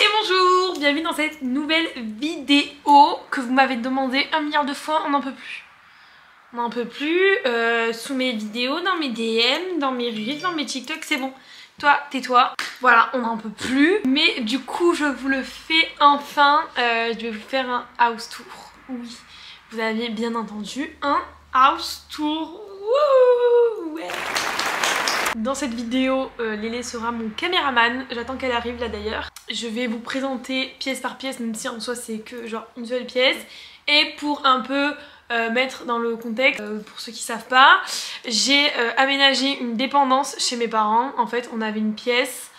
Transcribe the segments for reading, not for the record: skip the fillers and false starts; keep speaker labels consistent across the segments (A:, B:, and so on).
A: et bonjour, bienvenue dans cette nouvelle vidéo que vous m'avez demandé 1 milliard de fois, on n'en peut plus. On n'en peut plus, sous mes vidéos, dans mes DM, dans mes reels, dans mes TikTok, c'est bon. Toi, tais-toi. Voilà, on n'en peut plus. Mais du coup, je vous le fais enfin. Je vais vous faire un house tour. Oui, vous avez bien entendu, un house tour. Wouh, ouais. Dans cette vidéo, Lélé sera mon caméraman. J'attends qu'elle arrive là d'ailleurs. Je vais vous présenter pièce par pièce, même si en soi c'est que genre une seule pièce. Et pour un peu mettre dans le contexte, pour ceux qui savent pas, j'ai aménagé une dépendance chez mes parents. En fait, on avait une pièce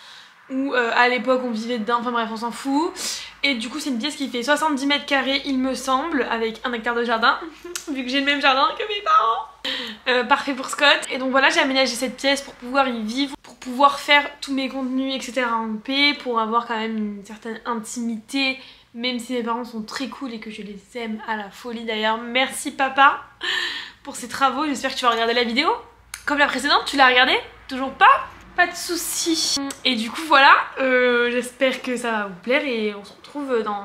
A: où à l'époque on vivait dedans, enfin bref, on s'en fout. Et du coup, c'est une pièce qui fait 70 mètres carrés, il me semble, avec 1 hectare de jardin, vu que j'ai le même jardin que mes parents. Parfait pour Scott. Et donc voilà, j'ai aménagé cette pièce pour pouvoir y vivre, pour pouvoir faire tous mes contenus, etc. en paix, pour avoir quand même une certaine intimité, même si mes parents sont très cool et que je les aime à la folie d'ailleurs. Merci papa pour ces travaux, j'espère que tu vas regarder la vidéo. Comme la précédente, tu l'as regardée? Toujours pas? Pas de soucis. Et du coup voilà, j'espère que ça va vous plaire et on se retrouve dans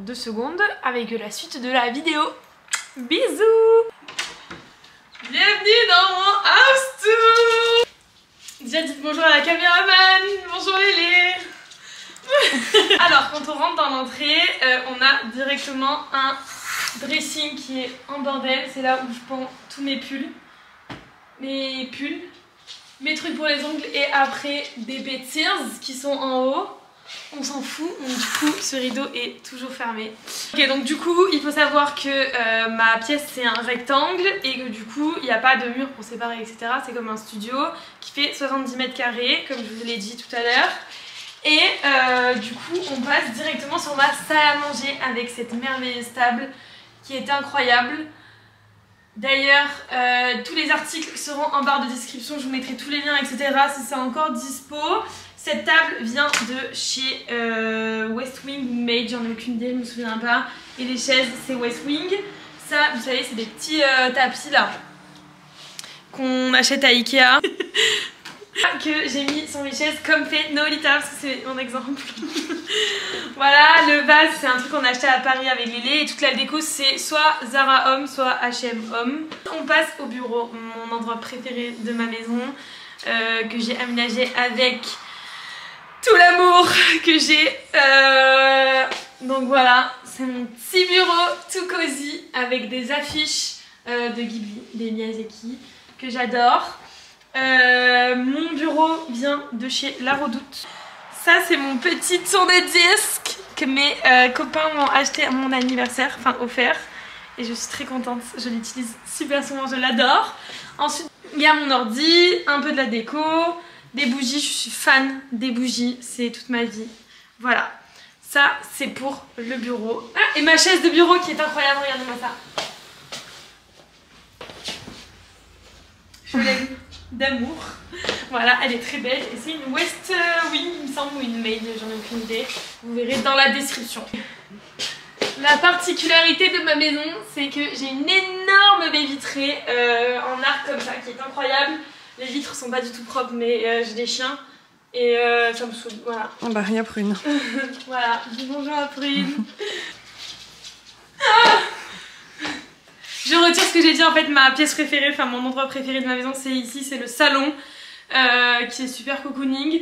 A: 2 secondes avec la suite de la vidéo. Bisous! Bienvenue dans mon house tour! Déjà dites bonjour à la caméraman, bonjour Lélé. Alors quand on rentre dans l'entrée, on a directement un dressing qui est en bordel. C'est là où je pends tous mes pulls, mes trucs pour les ongles et après des bedsheets qui sont en haut. On s'en fout, donc du coup ce rideau est toujours fermé. Ok, donc du coup il faut savoir que ma pièce c'est un rectangle et que du coup il n'y a pas de mur pour séparer, etc. C'est comme un studio qui fait 70 mètres carrés comme je vous l'ai dit tout à l'heure. Et du coup on passe directement sur ma salle à manger avec cette merveilleuse table qui est incroyable. D'ailleurs, tous les articles seront en barre de description, je vous mettrai tous les liens, etc. si c'est encore dispo. Cette table vient de chez West Wing ou Made, j'en ai aucune idée, je me souviens pas. Et les chaises, c'est West Wing. Ça, vous savez, c'est des petits tapis là qu'on achète à Ikea. Que j'ai mis sur mes chaises comme fait Nolita, parce que c'est mon exemple. Voilà, le vase, c'est un truc qu'on a acheté à Paris avec Lélé. Et toute la déco, c'est soit Zara Homme, soit H&M Homme. On passe au bureau, mon endroit préféré de ma maison, que j'ai aménagé avec tout l'amour que j'ai. Donc voilà, c'est mon petit bureau tout cosy avec des affiches de Ghibli, des Miyazaki, que j'adore. Mon bureau vient de chez La Redoute. Ça c'est mon petit tourne-disque que mes copains m'ont acheté à mon anniversaire, enfin offert. Et je suis très contente, je l'utilise super souvent, je l'adore. Ensuite il y a mon ordi, un peu de la déco, des bougies, je suis fan des bougies, c'est toute ma vie. Voilà, ça c'est pour le bureau. Ah, et ma chaise de bureau qui est incroyable, regardez-moi ça. Je l'aime d'amour. Voilà, elle est très belle et c'est une West Wing il me semble, ou une Made, j'en ai aucune idée. Vous verrez dans la description. La particularité de ma maison, c'est que j'ai une énorme baie vitrée en arc comme ça qui est incroyable. Les vitres sont pas du tout propres mais j'ai des chiens et ça me saoule, voilà.
B: Oh bah rien Prune.
A: Voilà, dis bonjour à Prune. Ah, je retire ce que j'ai dit, en fait ma pièce préférée, enfin mon endroit préféré de ma maison c'est ici, c'est le salon qui est super cocooning.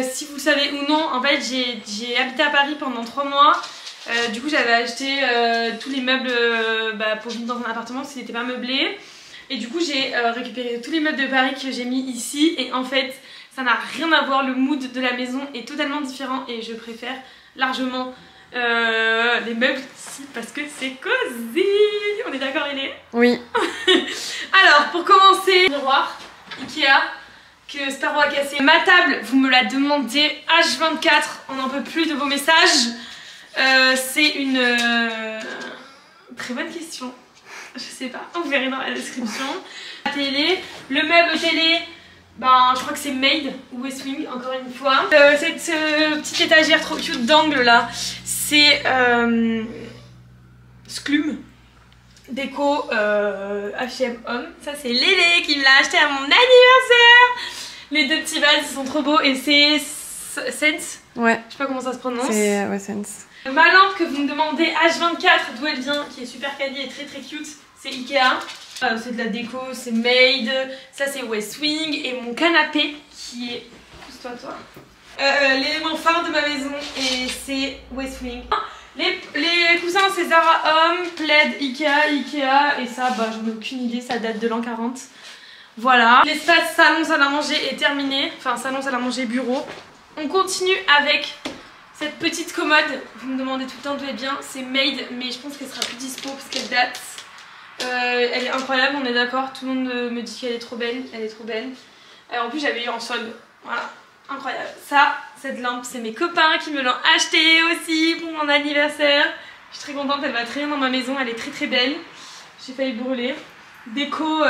A: Si vous le savez ou non, en fait j'ai habité à Paris pendant 3 mois. Du coup j'avais acheté tous les meubles pour vivre dans un appartement parce qu'il n'était pas meublé. Et du coup j'ai récupéré tous les meubles de Paris que j'ai mis ici. Et en fait ça n'a rien à voir, le mood de la maison est totalement différent. Et je préfère largement les meubles ici parce que c'est cosy. On est d'accord Lélé?
B: Oui.
A: Alors pour commencer, miroir Ikea que Sparrow a cassé. Ma table, vous me la demandez H24, on n'en peut plus de vos messages. C'est une très bonne question. Je sais pas, vous verrez dans la description. La télé, le meuble télé, ben je crois que c'est Made ou West Wing encore une fois. Cette petite étagère trop cute d'angle là, c'est Sclum déco H&M Homme. Ça c'est Lélé qui me l'a acheté à mon anniversaire. Les deux petits vases ils sont trop beaux et c'est Sense
B: Ouais.
A: Je sais pas comment ça se prononce.
B: C'est Wessens.
A: Ma lampe que vous me demandez H24 d'où elle vient, qui est super quali et très cute, c'est Ikea. C'est de la déco, c'est made. Ça c'est West Wing. Et mon canapé qui est... Pousse-toi toi. L'élément phare de ma maison et c'est West Wing. Les coussins c'est Zara Home, plaid Ikea et ça bah j'en ai aucune idée, ça date de l'an 40. Voilà. L'espace salon salle à manger est terminé, enfin salon salle à manger bureau. On continue avec cette petite commode, vous me demandez tout le temps d'où elle vient, c'est made mais je pense qu'elle sera plus dispo parce qu'elle date. Elle est incroyable, on est d'accord, tout le monde me dit qu'elle est trop belle, elle est trop belle. En plus j'avais eu en solde, voilà. Incroyable. Ça, cette lampe, c'est mes copains qui me l'ont acheté aussi pour mon anniversaire. Je suis très contente, elle va très bien dans ma maison, elle est très belle. J'ai failli brûler. Déco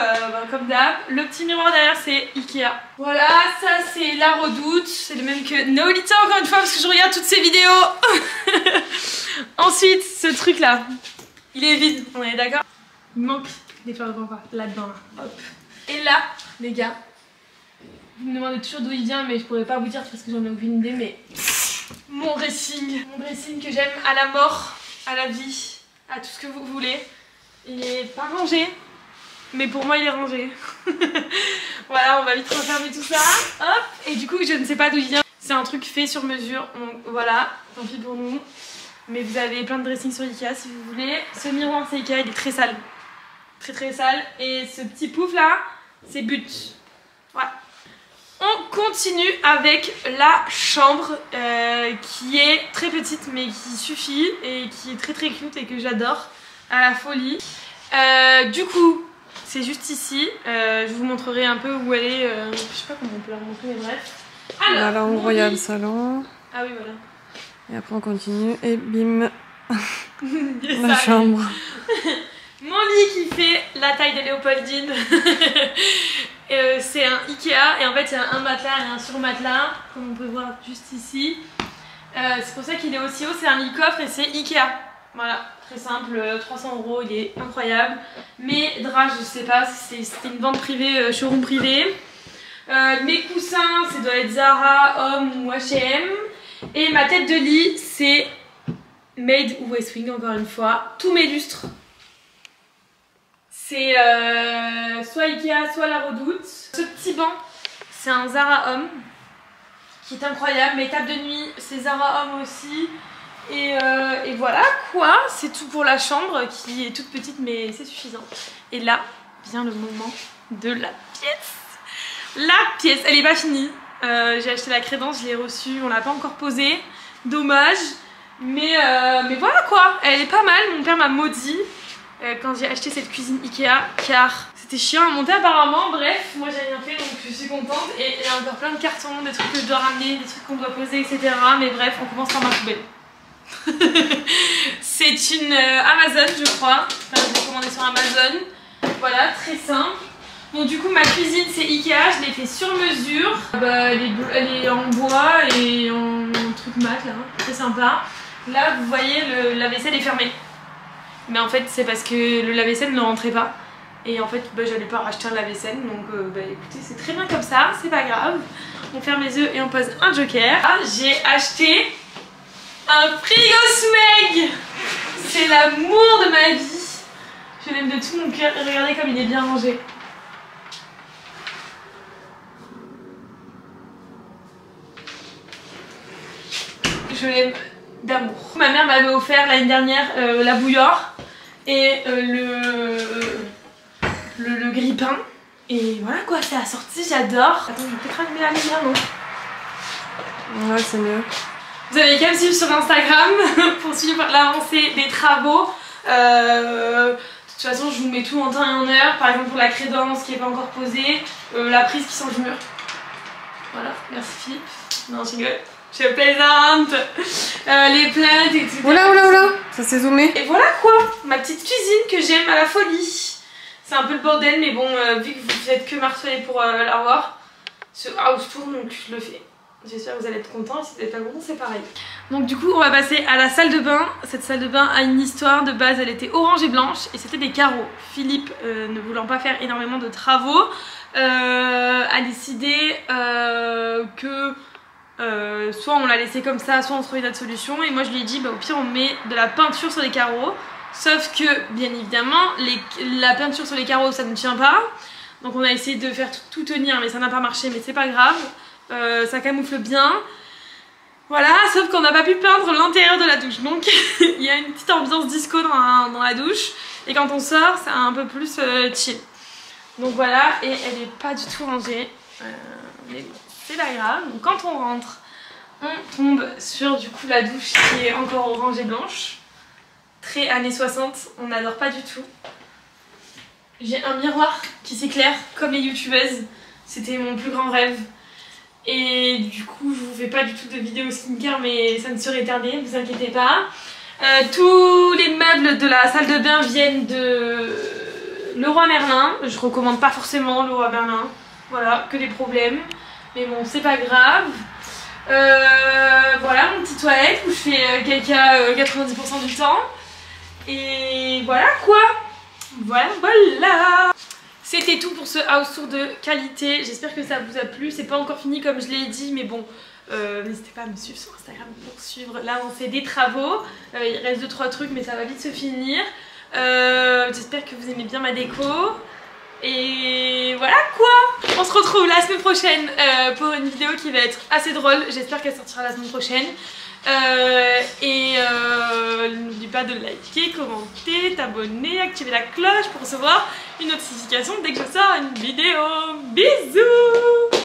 A: comme d'hab. Le petit miroir derrière, c'est Ikea. Voilà, ça c'est la Redoute. C'est le même que Nolita encore une fois parce que je regarde toutes ces vidéos. Ensuite, ce truc là, il est vide, on est d'accord? Il manque des fleurs de pampa là-dedans. Là. Hop. Et là, les gars. Vous me demandez toujours d'où il vient mais je pourrais pas vous dire parce que j'en ai aucune idée mais mon dressing que j'aime à la mort, à la vie, à tout ce que vous voulez. Il est pas rangé mais pour moi il est rangé. Voilà, on va vite refermer tout ça. Hop. Et du coup je ne sais pas d'où il vient. C'est un truc fait sur mesure donc voilà, tant pis pour nous. Mais vous avez plein de dressings sur Ikea si vous voulez. Ce miroir c'est Ikea, il est très sale. Très sale. Et ce petit pouf là c'est But. Voilà. On continue avec la chambre qui est très petite mais qui suffit et qui est très cute et que j'adore à la folie. Du coup c'est juste ici, je vous montrerai un peu où elle est, je sais pas comment on peut la remontrer mais bref. Alors,
B: voilà, on voit le salon.
A: Ah oui voilà.
B: Et après on continue et bim,
A: la
B: chambre.
A: Mon lit qui fait la taille de Léopoldine. C'est un Ikea et en fait il y a un matelas et un surmatelas comme on peut voir juste ici. C'est pour ça qu'il est aussi haut, c'est un lit coffre et c'est Ikea. Voilà, très simple, 300 €, il est incroyable. Mes draps, je sais pas, c'était une vente privée, showroom privé. Mes coussins, ça doit être Zara, Homme ou H&M. Et ma tête de lit, c'est Made ou West Wing encore une fois. Tous mes lustres. C'est soit Ikea, soit la Redoute. Ce petit banc, c'est un Zara Homme qui est incroyable. Mes tables de nuit, c'est Zara Homme aussi. Et voilà quoi, c'est tout pour la chambre qui est toute petite mais c'est suffisant. Et là vient le moment de la pièce. La pièce, elle est pas finie. J'ai acheté la crédence, je l'ai reçue, on l'a pas encore posée. Dommage. Mais voilà quoi, elle est pas mal. Mon père m'a maudit quand j'ai acheté cette cuisine Ikea car c'était chiant à monter apparemment. Bref, moi j'ai rien fait donc je suis contente. Et il y a encore plein de cartons, des trucs que je dois ramener, des trucs qu'on doit poser, etc. Mais bref, on commence par ma poubelle. C'est une Amazon je crois, enfin je l'ai commandé sur Amazon. Voilà, très simple. Donc du coup ma cuisine c'est Ikea, je l'ai fait sur mesure. Elle est en bois et en truc mat là, très sympa. Là vous voyez le lave-vaisselle est fermé. Mais en fait c'est parce que le lave-vaisselle ne rentrait pas. Et en fait j'allais pas racheter un lave-vaisselle donc écoutez c'est très bien comme ça, c'est pas grave. On ferme les yeux et on pose un joker. Ah, j'ai acheté un frigo Smeg. C'est l'amour de ma vie. Je l'aime de tout mon cœur. Regardez comme il est bien rangé. Je l'aime d'amour. Ma mère m'avait offert l'année dernière la bouilloire et le grille-pain. Et voilà quoi, c'est assorti, j'adore. Attends, je vais peut-être allumer la lumière, non?
B: Ouais, c'est mieux.
A: Vous avez qu'à me suivre sur Instagram pour suivre l'avancée des travaux. De toute façon, je vous mets tout en temps et en heure. Par exemple, pour la crédence qui n'est pas encore posée, la prise qui sort du mur. Voilà, merci Philippe. Non, je rigole. Je plaisante. Les plaintes et tout.
B: Oula, ça s'est zoomé.
A: Et voilà quoi, ma petite cuisine que j'aime à la folie. C'est un peu le bordel, mais bon, vu que vous êtes que martelé pour la voir, ce house tour, donc je le fais. J'espère que vous allez être contents et si vous n'êtes pas contents c'est pareil. Donc du coup on va passer à la salle de bain. Cette salle de bain a une histoire, de base elle était orange et blanche et c'était des carreaux. Philippe ne voulant pas faire énormément de travaux a décidé que Soit on l'a laissé comme ça, soit on trouvait d'autres solutions. Et moi je lui ai dit bah, au pire on met de la peinture sur les carreaux. Sauf que bien évidemment la peinture sur les carreaux ça ne tient pas. Donc on a essayé de faire tout tenir mais ça n'a pas marché, mais c'est pas grave. Ça camoufle bien. Voilà, sauf qu'on n'a pas pu peindre l'intérieur de la douche. Donc il y a une petite ambiance disco dans la douche. Et quand on sort c'est un peu plus chill. Donc voilà, et elle est pas du tout rangée. Mais bon, c'est pas grave. Donc quand on rentre, on tombe sur du coup la douche qui est encore orange et blanche. Très années 60, on n'adore pas du tout. J'ai un miroir qui s'éclaire comme les youtubeuses. C'était mon plus grand rêve. Et du coup, je vous fais pas du tout de vidéo skincare, mais ça ne serait tardé, vous inquiétez pas. Tous les meubles de la salle de bain viennent de Leroy Merlin. Je recommande pas forcément Leroy Merlin. Voilà, que des problèmes. Mais bon, c'est pas grave. Voilà, mon petit toilette où je fais caca 90% du temps. Et voilà quoi. Voilà. C'était tout pour ce house tour de qualité. J'espère que ça vous a plu. C'est pas encore fini comme je l'ai dit, mais bon, n'hésitez pas à me suivre sur Instagram pour suivre l'avancée des travaux. Il reste 2-3 trucs, mais ça va vite se finir. J'espère que vous aimez bien ma déco. Et voilà quoi. On se retrouve la semaine prochaine pour une vidéo qui va être assez drôle. J'espère qu'elle sortira la semaine prochaine. N'oublie pas de liker, commenter, t'abonner, activer la cloche pour recevoir une notification dès que je sors une vidéo. Bisous.